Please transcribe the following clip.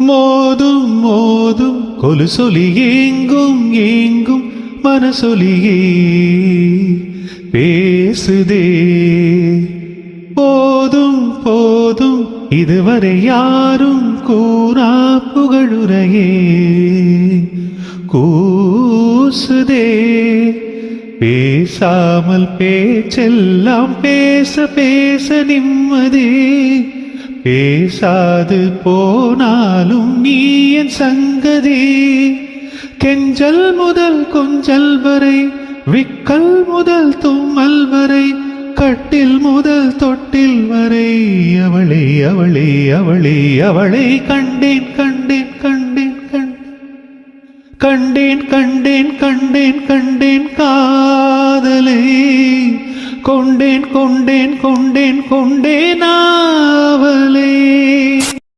மோதும் மோதும் கொலுசொலி ஏங்கும் ஏங்கும் மனசொலியே பேசுதே. போதும் போதும் இதுவரை யாரும் கூறா புகழுரையே கூசுதே. பேசாமல் பேச்செல்லாம் பேச பேச நிம்மதி. பேசாது போனாலும் நீ என் சங்கதி. கெஞ்சல் முதல் கொஞ்சல் வரை, விக்கல் முதல் தும்மல் வரை, கட்டில் முதல் தொட்டில் வரை, அவளை அவளை அவளை அவளை கண்டேன் கண்டேன் கண்டேன் கண்டேன் கண்டேன் கண்டேன் கண்டேன் காதலை கொண்டேன் கொண்டேன் கொண்டேன் கொண்டேன் ஆவலை.